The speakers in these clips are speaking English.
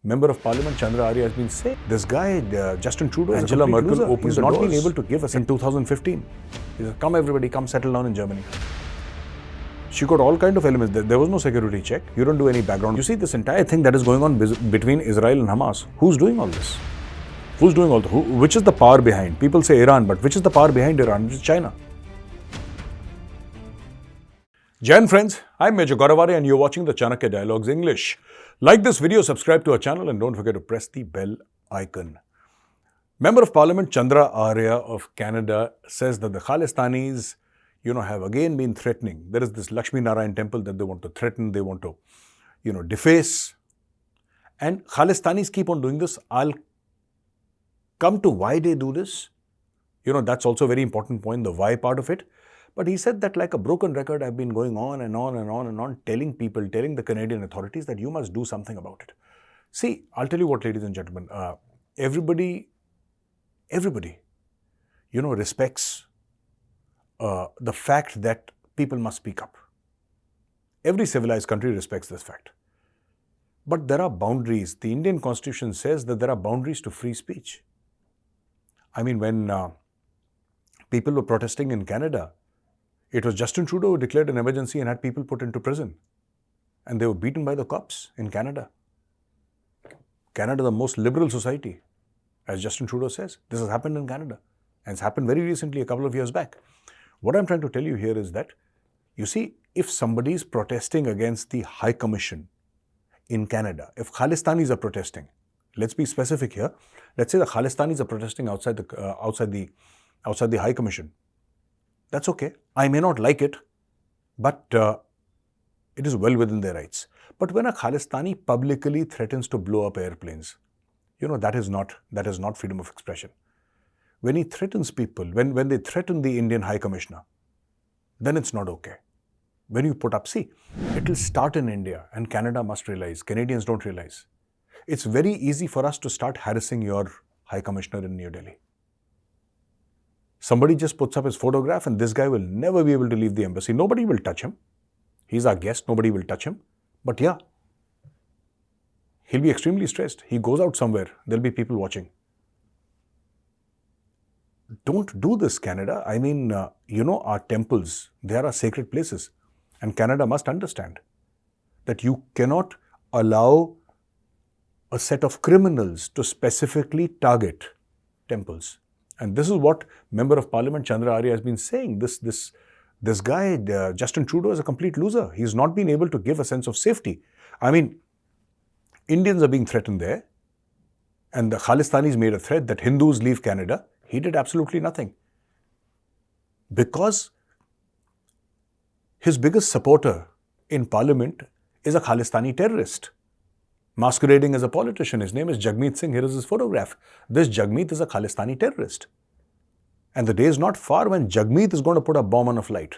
Member of Parliament Chandra Arya has been saying this guy, Justin Trudeau, Angela Merkel opened the doors. He's not been able to give us in 2015. He said, come everybody, come settle down in Germany. She got all kind of elements. There was no security check. You don't do any background. You see this entire thing that is going on between Israel and Hamas. Who's doing all this? Who's doing all this? Which is the power behind? People say Iran, but which is the power behind Iran? Which is China. Jai Hind friends, I'm Major Gaurav Arya and you're watching the CHANAKYA Dialogues English. Like this video, subscribe to our channel and don't forget to press the bell icon. Member of Parliament Chandra Arya of Canada says that the Khalistanis, have again been threatening. There is this Lakshmi Narayan temple that they want to threaten, they want to, deface. And Khalistanis keep on doing this. I'll come to why they do this. That's also a very important point, the why part of it. But he said that like a broken record, I've been going on and on and on and on, telling the Canadian authorities that you must do something about it. See, I'll tell you what, ladies and gentlemen, everybody, respects the fact that people must speak up. Every civilized country respects this fact. But there are boundaries. The Indian Constitution says that there are boundaries to free speech. I mean, when people were protesting in Canada, it was Justin Trudeau who declared an emergency and had people put into prison. And they were beaten by the cops in Canada. Canada, the most liberal society, as Justin Trudeau says. This has happened in Canada. And it's happened very recently, a couple of years back. What I'm trying to tell you here is that, if somebody is protesting against the High Commission in Canada, if Khalistanis are protesting, let's be specific here. Let's say the Khalistanis are protesting outside the High Commission. That's okay. I may not like it, but it is well within their rights. But when a Khalistani publicly threatens to blow up airplanes, that is not freedom of expression. When he threatens people, when they threaten the Indian High Commissioner, then it's not okay. When you put up, it will start in India and Canada must realize, Canadians don't realize. It's very easy for us to start harassing your High Commissioner in New Delhi. Somebody just puts up his photograph and this guy will never be able to leave the embassy. Nobody will touch him. He's our guest. Nobody will touch him. But yeah, he'll be extremely stressed. He goes out somewhere. There'll be people watching. Don't do this, Canada. I mean, our temples, they are our sacred places. And Canada must understand that you cannot allow a set of criminals to specifically target temples. And this is what Member of Parliament Chandra Arya has been saying. This guy, Justin Trudeau, is a complete loser. He's not been able to give a sense of safety. I mean, Indians are being threatened there. And the Khalistanis made a threat that Hindus leave Canada. He did absolutely nothing. Because his biggest supporter in Parliament is a Khalistani terrorist, masquerading as a politician. His name is Jagmeet Singh. Here is his photograph. This Jagmeet is a Khalistani terrorist. And the day is not far when Jagmeet is going to put a bomb on a flight.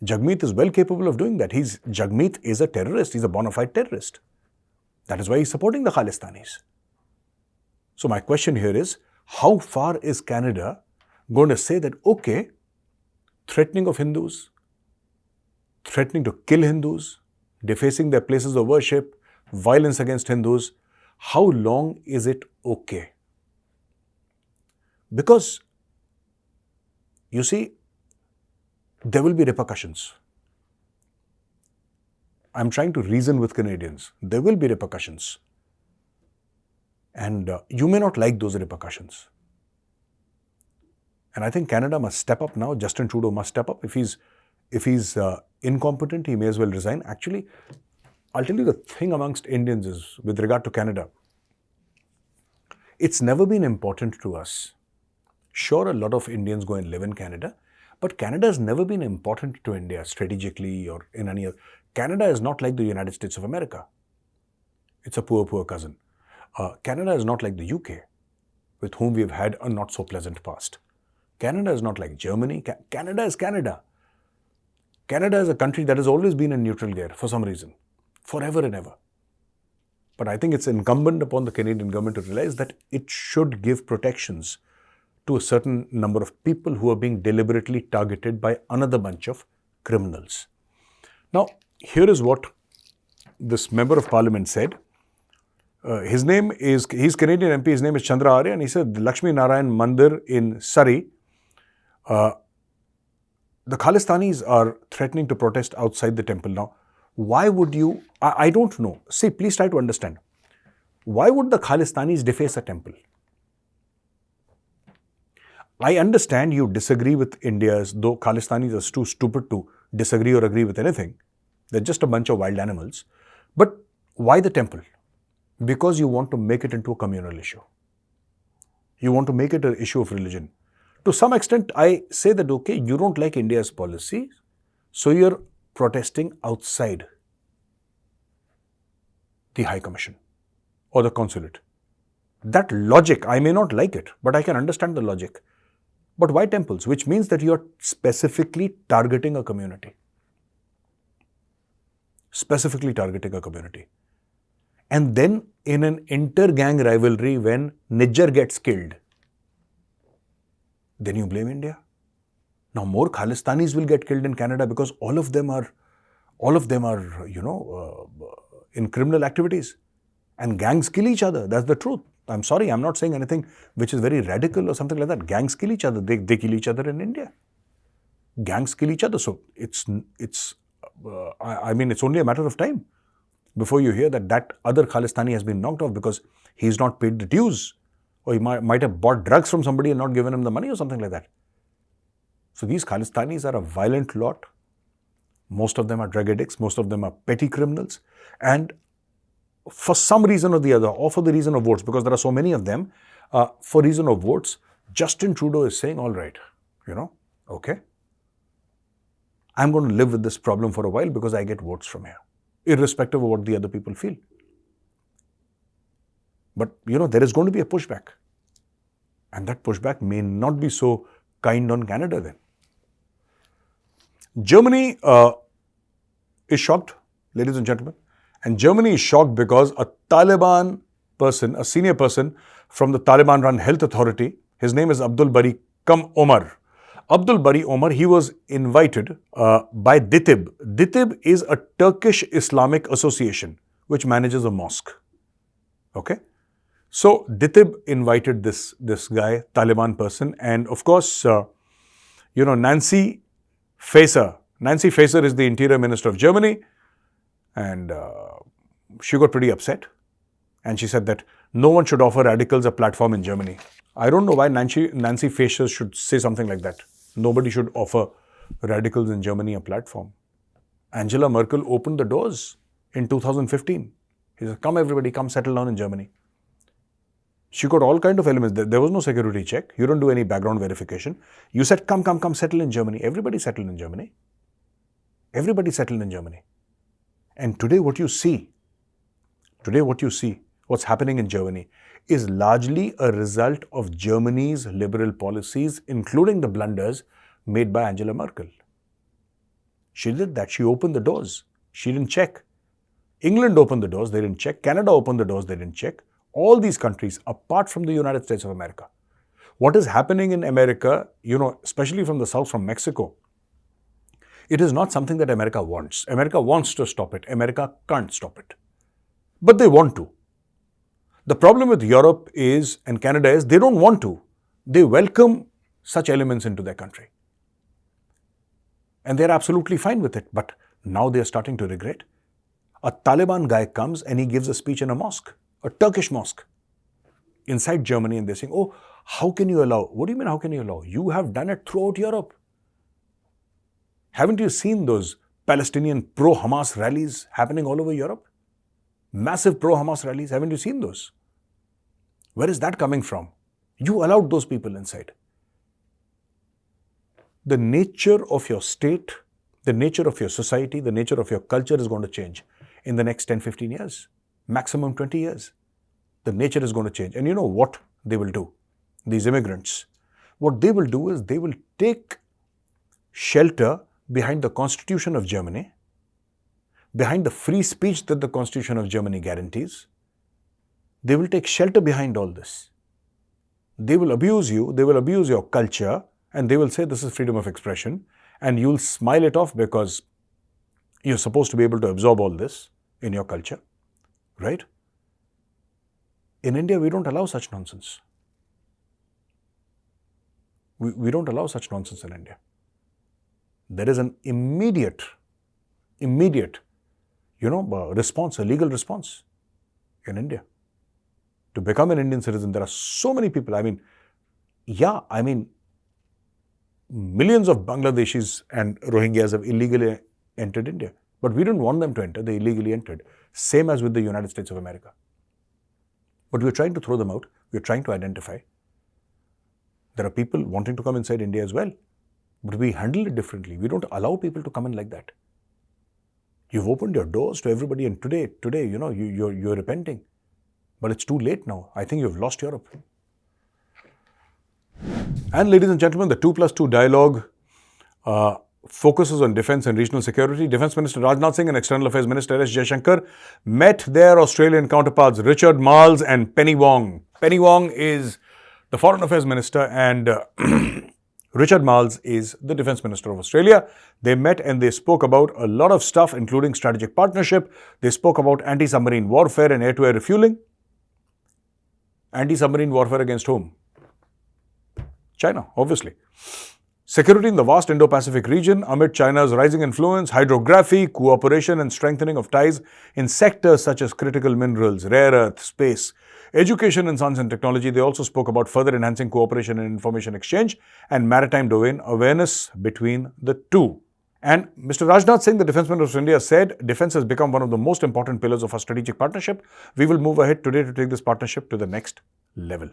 Jagmeet is well capable of doing that. Jagmeet is a terrorist. He's a bona fide terrorist. That is why he's supporting the Khalistanis. So my question here is, how far is Canada going to say that, okay, threatening of Hindus, threatening to kill Hindus, defacing their places of worship, violence against Hindus, how long is it okay? Because, there will be repercussions. I'm trying to reason with Canadians. There will be repercussions. And you may not like those repercussions. And I think Canada must step up now. Justin Trudeau must step up. If he's incompetent, he may as well resign. Actually, I'll tell you the thing amongst Indians is, with regard to Canada, it's never been important to us. Sure, a lot of Indians go and live in Canada, but Canada has never been important to India strategically or in any other. Canada is not like the United States of America. It's a poor, poor cousin. Canada is not like the UK, with whom we've had a not so pleasant past. Canada is not like Germany. Canada is Canada. Canada is a country that has always been in neutral gear for some reason, forever and ever. But I think it's incumbent upon the Canadian government to realize that it should give protections to a certain number of people who are being deliberately targeted by another bunch of criminals. Now, here is what this Member of Parliament said. He's Canadian MP, his name is Chandra Arya, and he said the Lakshmi Narayan Mandir in Surrey, the Khalistanis are threatening to protest outside the temple. Now, why would you, I don't know. See, please try to understand. Why would the Khalistanis deface a temple? I understand you disagree with India's, though Khalistanis are too stupid to disagree or agree with anything. They're just a bunch of wild animals. But why the temple? Because you want to make it into a communal issue. You want to make it an issue of religion. To some extent, I say that, okay, you don't like India's policy, so you're protesting outside the High Commission or the consulate. That logic, I may not like it, but I can understand the logic. But why temples? Which means that you are specifically targeting a community. Specifically targeting a community. And then in an inter-gang rivalry, when Nijjar gets killed, then you blame India. Now more Khalistanis will get killed in Canada because all of them are, in criminal activities. And gangs kill each other. That's the truth. I'm sorry, I'm not saying anything which is very radical or something like that. Gangs kill each other. They kill each other in India. Gangs kill each other. So it's only a matter of time before you hear that other Khalistani has been knocked off because he's not paid the dues, or he might have bought drugs from somebody and not given him the money or something like that. So these Khalistanis are a violent lot. Most of them are drug addicts. Most of them are petty criminals. And for some reason or the other, or for the reason of votes, because there are so many of them, for reason of votes, Justin Trudeau is saying, all right, okay, I'm going to live with this problem for a while because I get votes from here, irrespective of what the other people feel. But, there is going to be a pushback. And that pushback may not be so kind on Canada then. Germany is shocked, ladies and gentlemen. And Germany is shocked because a Taliban person, a senior person from the Taliban-run health authority, his name is Abdul Bari Omar. Abdul Bari Omar, he was invited by DİTİB. DİTİB is a Turkish Islamic association which manages a mosque. Okay? So DİTİB invited this guy, Taliban person, and of course, Nancy Faeser. Nancy Faeser is the Interior Minister of Germany, and she got pretty upset. And she said that no one should offer radicals a platform in Germany. I don't know why Nancy Faeser should say something like that. Nobody should offer radicals in Germany a platform. Angela Merkel opened the doors in 2015. He said, come everybody, come settle down in Germany. She got all kinds of elements. There was no security check. You don't do any background verification. You said, come, settle in Germany. Everybody settled in Germany. Everybody settled in Germany. And today what you see, what's happening in Germany, is largely a result of Germany's liberal policies, including the blunders made by Angela Merkel. She did that. She opened the doors. She didn't check. England opened the doors. They didn't check. Canada opened the doors. They didn't check. All these countries, apart from the United States of America. What is happening in America, especially from the south, from Mexico, it is not something that America wants. America wants to stop it. America can't stop it. But they want to. The problem with Europe and Canada is they don't want to. They welcome such elements into their country. And they're absolutely fine with it. But now they're starting to regret. A Taliban guy comes and he gives a speech in a mosque, a Turkish mosque, inside Germany, and they're saying, oh, how can you allow? What do you mean, how can you allow? You have done it throughout Europe. Haven't you seen those Palestinian pro-Hamas rallies happening all over Europe? Massive pro-Hamas rallies. Haven't you seen those? Where is that coming from? You allowed those people inside. The nature of your state, the nature of your society, the nature of your culture is going to change in the next 10, 15 years. Maximum 20 years. The nature is going to change. And you know what they will do? These immigrants. What they will do is they will take shelter behind the Constitution of Germany, behind the free speech that the Constitution of Germany guarantees. They will take shelter behind all this. They will abuse you, they will abuse your culture, and they will say this is freedom of expression, and you'll smile it off because you're supposed to be able to absorb all this in your culture, right? In India, we don't allow such nonsense. We don't allow such nonsense in India. There is an immediate, response, a legal response in India. To become an Indian citizen, there are so many people. Millions of Bangladeshis and Rohingyas have illegally entered India. But we didn't want them to enter, they illegally entered. Same as with the United States of America. But we're trying to throw them out, we're trying to identify. There are people wanting to come inside India as well. But we handle it differently. We don't allow people to come in like that. You've opened your doors to everybody, and today, you're repenting. But it's too late now. I think you've lost Europe. And ladies and gentlemen, the 2+2 dialogue focuses on defense and regional security. Defense Minister Rajnath Singh and External Affairs Minister S. Jaishankar met their Australian counterparts Richard Marles and Penny Wong. Penny Wong is the Foreign Affairs Minister and Richard Marles is the Defense Minister of Australia. They met and they spoke about a lot of stuff, including strategic partnership. They spoke about anti-submarine warfare and air-to-air refueling. Anti-submarine warfare against whom? China, obviously. Security in the vast Indo-Pacific region amid China's rising influence, hydrography, cooperation and strengthening of ties in sectors such as critical minerals, rare earth, space, education and science and technology. They also spoke about further enhancing cooperation and information exchange and maritime domain awareness between the two. And Mr. Rajnath Singh, the Defence Minister of India, said defence has become one of the most important pillars of our strategic partnership. We will move ahead today to take this partnership to the next level.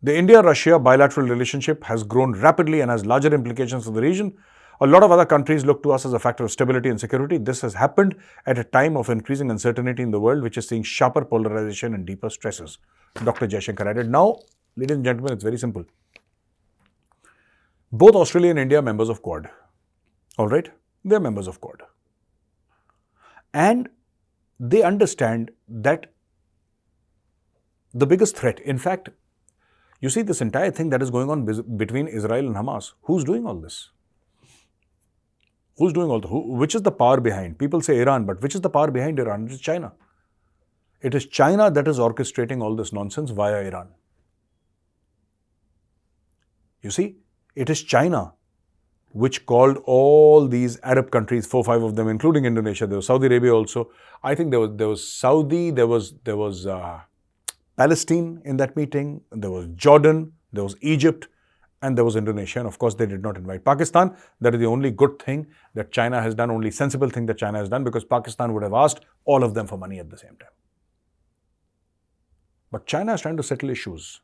The India-Russia bilateral relationship has grown rapidly and has larger implications for the region. A lot of other countries look to us as a factor of stability and security. This has happened at a time of increasing uncertainty in the world, which is seeing sharper polarization and deeper stresses. Dr. Jaishankar added. Now, ladies and gentlemen, it's very simple. Both Australia and India are members of Quad. All right? They're members of Quad. And they understand that the biggest threat, in fact, you see this entire thing that is going on between Israel and Hamas. Who's doing all this? Who's doing all this? Which is the power behind? People say Iran, but which is the power behind Iran? It is China. It is China that is orchestrating all this nonsense via Iran. You see, it is China which called all these Arab countries, 4-5 of them, including Indonesia. There was Saudi Arabia also. I think there was Saudi, there was Palestine in that meeting, there was Jordan, there was Egypt, and there was Indonesia. And of course, they did not invite Pakistan. That is the only good thing that China has done, only sensible thing that China has done, because Pakistan would have asked all of them for money at the same time. But China is trying to settle issues.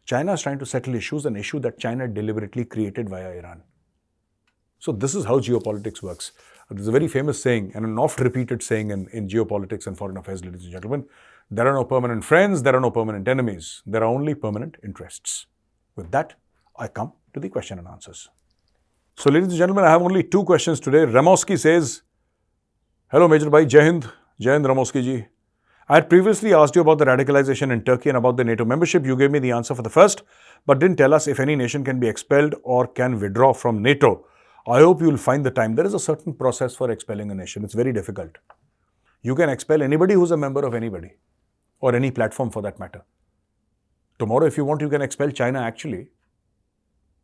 China is trying to settle issues, an issue that China deliberately created via Iran. So this is how geopolitics works. There's a very famous saying, and an oft-repeated saying in geopolitics and foreign affairs, ladies and gentlemen. There are no permanent friends, there are no permanent enemies. There are only permanent interests. With that, I come to the question and answers. So, ladies and gentlemen, I have only two questions today. Ramoski says, hello, Major Bhai, Jai Hind. Jai Hind, Ramoski ji. I had previously asked you about the radicalization in Turkey and about the NATO membership. You gave me the answer for the first, but didn't tell us if any nation can be expelled or can withdraw from NATO. I hope you will find the time. There is a certain process for expelling a nation. It's very difficult. You can expel anybody who's a member of anybody, or any platform for that matter. Tomorrow, if you want, you can expel China actually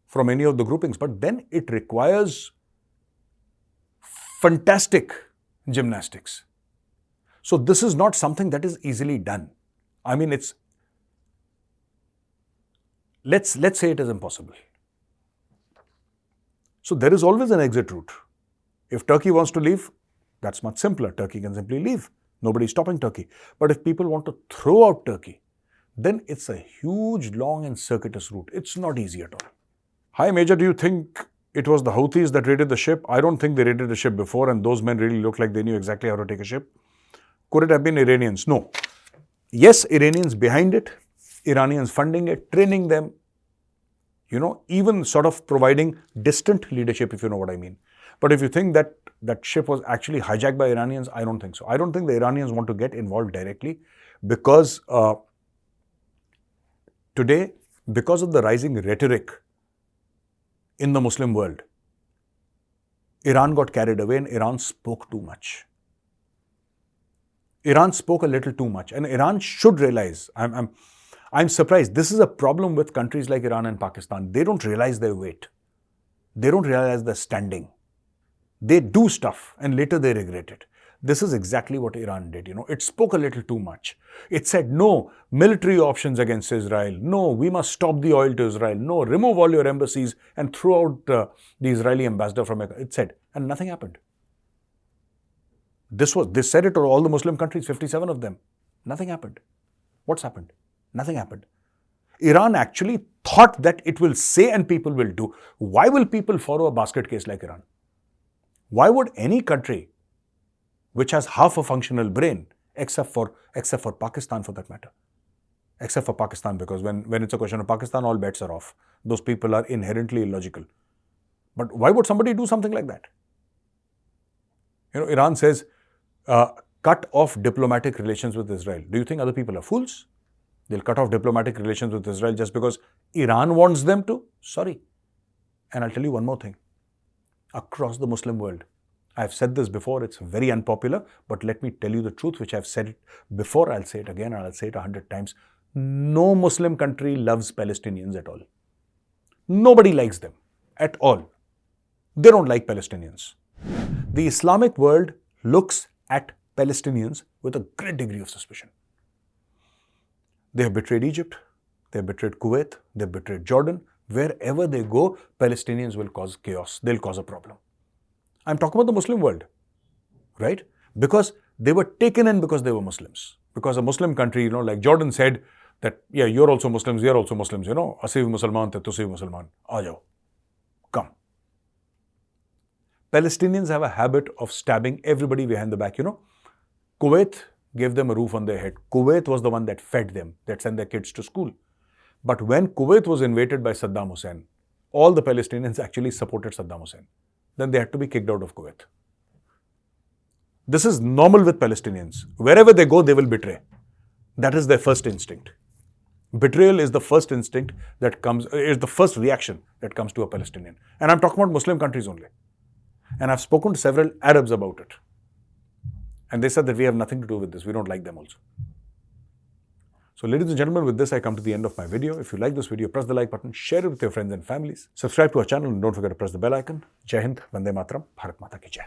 from any of the groupings. But then it requires fantastic gymnastics. So this is not something that is easily done. I mean, let's say it is impossible. So there is always an exit route. If Turkey wants to leave, that's much simpler. Turkey can simply leave. Nobody is stopping Turkey. But if people want to throw out Turkey, then it's a huge, long and circuitous route. It's not easy at all. Hi, Major, do you think it was the Houthis that raided the ship? I don't think they raided the ship before, and those men really look like they knew exactly how to take a ship. Could it have been Iranians? No. Yes, Iranians behind it, Iranians funding it, training them, even sort of providing distant leadership, if you know what I mean. But if you think that that ship was actually hijacked by Iranians, I don't think so. I don't think the Iranians want to get involved directly because today, because of the rising rhetoric in the Muslim world, Iran got carried away and Iran spoke too much. Iran spoke a little too much, and Iran should realize. I'm surprised. This is a problem with countries like Iran and Pakistan. They don't realize their weight. They don't realize their standing. They do stuff and later they regret it. This is exactly what Iran did. It spoke a little too much. It said, no, military options against Israel. No, we must stop the oil to Israel. No, remove all your embassies and throw out the Israeli ambassador from it. It said, and nothing happened. They said it to all the Muslim countries, 57 of them. Nothing happened. What's happened? Nothing happened. Iran actually thought that it will say and people will do. Why will people follow a basket case like Iran? Why would any country which has half a functional brain, except for Pakistan for that matter, except for Pakistan, because when it's a question of Pakistan, all bets are off. Those people are inherently illogical. But why would somebody do something like that? Iran says, cut off diplomatic relations with Israel. Do you think other people are fools? They'll cut off diplomatic relations with Israel just because Iran wants them to? Sorry. And I'll tell you one more thing. Across the Muslim world, I've said this before, it's very unpopular, but let me tell you the truth, which I've said it before, I'll say it again, and I'll say it 100 times. No Muslim country loves Palestinians at all. Nobody likes them at all. They don't like Palestinians. The Islamic world looks at Palestinians with a great degree of suspicion. They have betrayed Egypt, they have betrayed Kuwait, they have betrayed Jordan. Wherever they go, Palestinians will cause chaos. They'll cause a problem. I'm talking about the Muslim world, right? Because they were taken in because they were Muslims. Because a Muslim country, like Jordan said that, yeah, you're also Muslims, we are also Muslims, Asi Musalman, tusi Musalman, aa jao, come. Palestinians have a habit of stabbing everybody behind the back, Kuwait gave them a roof on their head. Kuwait was the one that fed them, that sent their kids to school. But when Kuwait was invaded by Saddam Hussein, all the Palestinians actually supported Saddam Hussein. Then they had to be kicked out of Kuwait. This is normal with Palestinians. Wherever they go, they will betray. That is their first instinct. Betrayal is the first instinct that comes, is the first reaction that comes to a Palestinian. And I'm talking about Muslim countries only. And I've spoken to several Arabs about it. And they said that we have nothing to do with this. We don't like them also. So ladies and gentlemen, with this I come to the end of my video. If you like this video, press the like button, share it with your friends and families. Subscribe to our channel and don't forget to press the bell icon. Jai Hind, Vande Mataram, Bharat Mata Ki Jai.